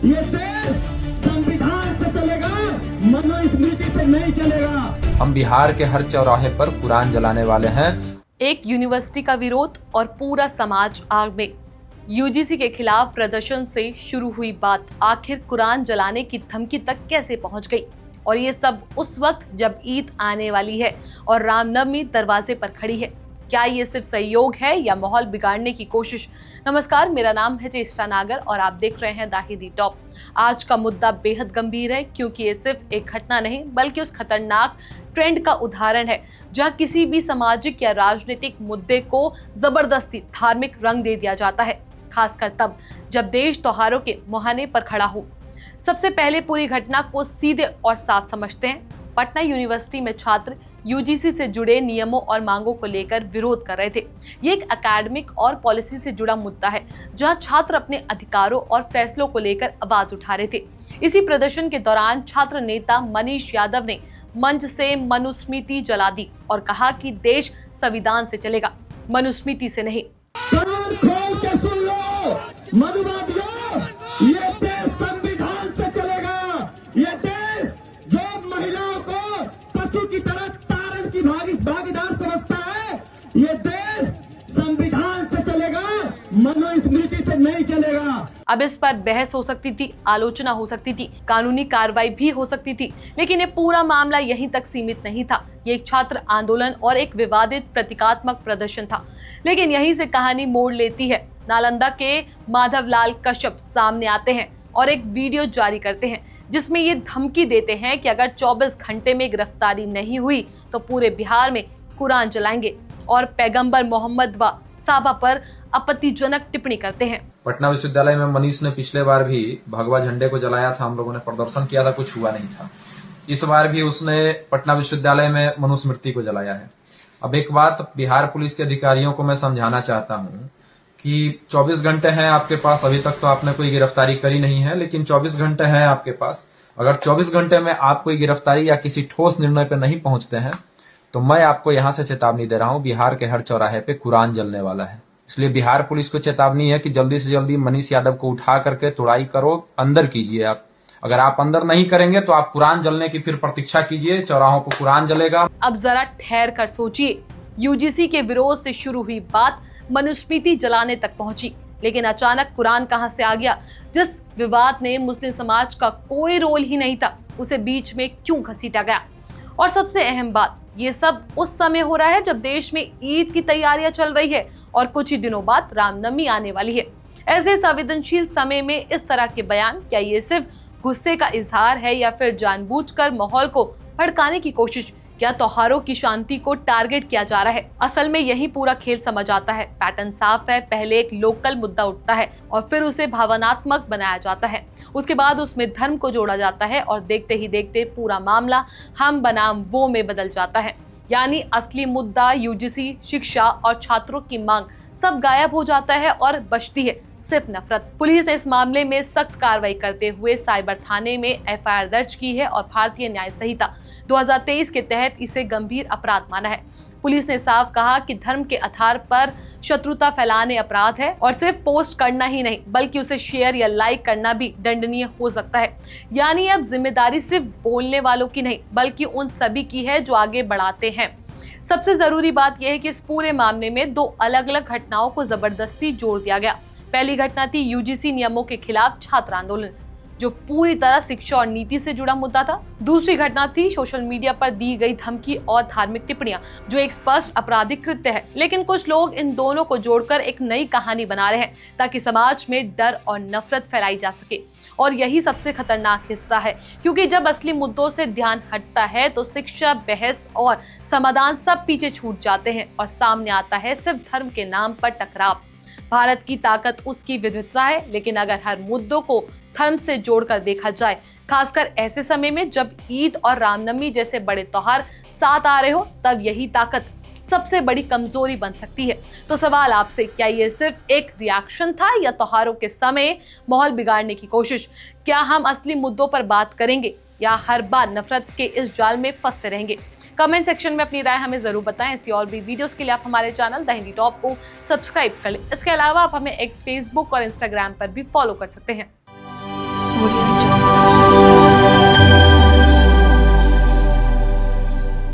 ये देश संविधान से चलेगा, मनुस्मृति से नहीं चलेगा। हम बिहार के हर चौराहे पर कुरान जलाने वाले हैं। एक यूनिवर्सिटी का विरोध और पूरा समाज आग में। यूजीसी के खिलाफ प्रदर्शन से शुरू हुई बात आखिर कुरान जलाने की धमकी तक कैसे पहुंच गई, और ये सब उस वक्त जब ईद आने वाली है और रामनवमी दरवाजे पर खड़ी है। क्या ये सिर्फ सहयोग है या माहौल बिगाड़ने की कोशिश? नमस्कार, मेरा नाम है चेष्टा नागर और आप देख रहे हैं दाहिदी टॉप। आज का मुद्दा बेहद गंभीर है, क्योंकि ये सिर्फ एक घटना नहीं बल्कि उस खतरनाक ट्रेंड का उदाहरण है जहां किसी भी सामाजिक या राजनीतिक मुद्दे को जबरदस्ती धार्मिक रंग दे दिया जाता है, खासकर तब जब देश त्योहारों के मुहाने पर खड़ा हो। सबसे पहले पूरी घटना को सीधे और साफ समझते हैं। पटना यूनिवर्सिटी में छात्र यूजीसी से जुड़े नियमों और मांगों को लेकर विरोध कर रहे थे। ये एक एकेडमिक और पॉलिसी से जुड़ा मुद्दा है, जहां छात्र अपने अधिकारों और फैसलों को लेकर आवाज उठा रहे थे। इसी प्रदर्शन के दौरान छात्र नेता मनीष यादव ने मंच से मनुस्मृति जला दी और कहा कि देश संविधान से चलेगा, मनुस्मृति से नहीं। कान खोल के सुन लो मधुवादियों, ये देश संविधान से चलेगा। ये देश जो महिलाओं को पशु की तरह तारण की भागीदार समझता है, ये देश संविधान से चलेगा, मनुस्मृति से नहीं चलेगा। अब इस पर बहस हो सकती थी, आलोचना हो सकती थी, कानूनी कार्रवाई भी हो सकती थी, लेकिन ये पूरा मामला यहीं तक सीमित नहीं था। ये एक छात्र आंदोलन और एक विवादित प्रतीकात्मक प्रदर्शन था। लेकिन यहीं से कहानी मोड़ लेती है। नालंदा के माधवलाल कश्यप सामने आते हैं और एक वीडियो जारी करते हैं जिसमें ये धमकी देते हैं कि अगर 24 घंटे में गिरफ्तारी नहीं हुई तो पूरे बिहार में कुरान जलाएंगे, और पैगंबर मोहम्मद व साहबा पर आपत्तिजनक टिप्पणी करते हैं। पटना विश्वविद्यालय में मनीष ने पिछले बार भी भगवा झंडे को जलाया था, हम लोगों ने प्रदर्शन किया था, कुछ हुआ नहीं था। इस बार भी उसने पटना विश्वविद्यालय में मनुस्मृति को जलाया है। अब एक बात बिहार पुलिस के अधिकारियों को मैं समझाना चाहता हूँ कि 24 घंटे हैं आपके पास, अभी तक तो आपने कोई गिरफ्तारी करी नहीं है, लेकिन 24 घंटे हैं आपके पास। अगर 24 घंटे में आप कोई गिरफ्तारी या किसी ठोस निर्णय पर नहीं पहुंचते हैं तो मैं आपको यहां से चेतावनी दे रहा हूं, बिहार के हर चौराहे पे कुरान जलने वाला है। इसलिए बिहार पुलिस को चेतावनी है कि जल्दी से जल्दी मनीष यादव को उठा करके तुड़ाई करो, अंदर कीजिए आप। अगर आप अंदर नहीं करेंगे तो आप कुरान जलने की फिर प्रतीक्षा कीजिए, चौराहों पर कुरान जलेगा। अब जरा ठहर कर सोचिए, यूजीसी के विरोध से शुरू हुई बात मनुस्मृति जलाने तक पहुंची, लेकिन अचानक कुरान कहां से आ गया? जिस विवाद ने मुस्लिम समाज का कोई रोल ही नहीं था, उसे बीच में क्यों घसीटा गया? और सबसे अहम बात, ये सब उस समय हो रहा है जब देश में ईद की तैयारियां चल रही है और कुछ ही दिनों बाद रामनवमी आने वाली है। ऐसे संवेदनशील समय में इस तरह के बयान, क्या ये सिर्फ गुस्से का इजहार है या फिर जानबूझकर माहौल को भड़काने की कोशिश? क्या त्योहारों की शांति को टारगेट किया जा रहा है? असल में यही पूरा खेल समझ आता है। पैटर्न साफ है, पहले एक लोकल मुद्दा उठता है और फिर उसे भावनात्मक बनाया जाता है, उसके बाद उसमें धर्म को जोड़ा जाता है और देखते ही देखते पूरा मामला हम बनाम वो में बदल जाता है। यानी असली मुद्दा यूजीसी, शिक्षा और छात्रों की मांग सब गायब हो जाता है और बचती है सिर्फ नफरत। पुलिस ने इस मामले में सख्त कार्रवाई करते हुए साइबर थाने में एफआईआर दर्ज की है और भारतीय न्याय संहिता 2023 के तहत इसे गंभीर अपराध माना है। पुलिस ने साफ कहा कि धर्म के आधार पर शत्रुता फैलाने अपराध है, और सिर्फ पोस्ट करना ही नहीं बल्कि उसे शेयर या लाइक करना भी दंडनीय हो सकता है। यानी अब जिम्मेदारी सिर्फ बोलने वालों की नहीं बल्कि उन सभी की है जो आगे बढ़ाते हैं। सबसे जरूरी बात यह है कि इस पूरे मामले में दो अलग अलग घटनाओं को जबरदस्ती जोड़ दिया गया। पहली घटना थी यूजीसी नियमों के खिलाफ छात्र आंदोलन, जो पूरी तरह शिक्षा और नीति से जुड़ा मुद्दा था। दूसरी घटना थी सोशल मीडिया पर दी गई धमकी और धार्मिक टिप्पणियां, जो एक स्पष्ट आपराधिक कृत्य है। लेकिन कुछ लोग इन दोनों को जोड़कर एक नई कहानी बना रहे हैं ताकि समाज में डर और नफरत फैलाई जा सके। और यही सबसे खतरनाक हिस्सा है, क्योंकि जब असली मुद्दों से ध्यान हटता है तो शिक्षा, बहस और समाधान सब पीछे छूट जाते हैं और सामने आता है सिर्फ धर्म के नाम पर टकराव। भारत की ताकत उसकी विविधता है, लेकिन अगर हर मुद्दों को धर्म से जोड़कर देखा जाए, खासकर ऐसे समय में जब ईद और रामनवमी जैसे बड़े त्योहार साथ आ रहे हो, तब यही ताकत सबसे बड़ी कमजोरी बन सकती है। तो सवाल आपसे, क्या ये सिर्फ एक रिएक्शन था या त्योहारों के समय माहौल बिगाड़ने की कोशिश? क्या हम असली मुद्दों पर बात करेंगे या हर बार नफरत के इस जाल में फंसते रहेंगे? कमेंट सेक्शन में अपनी राय हमें जरूर बताएं। ऐसी और भी वीडियोस के लिए आप हमारे चैनल द हिंदी टॉप को सब्सक्राइब कर लें। इसके अलावा आप हमें एक्स, फेसबुक और इंस्टाग्राम पर भी फॉलो कर सकते हैं।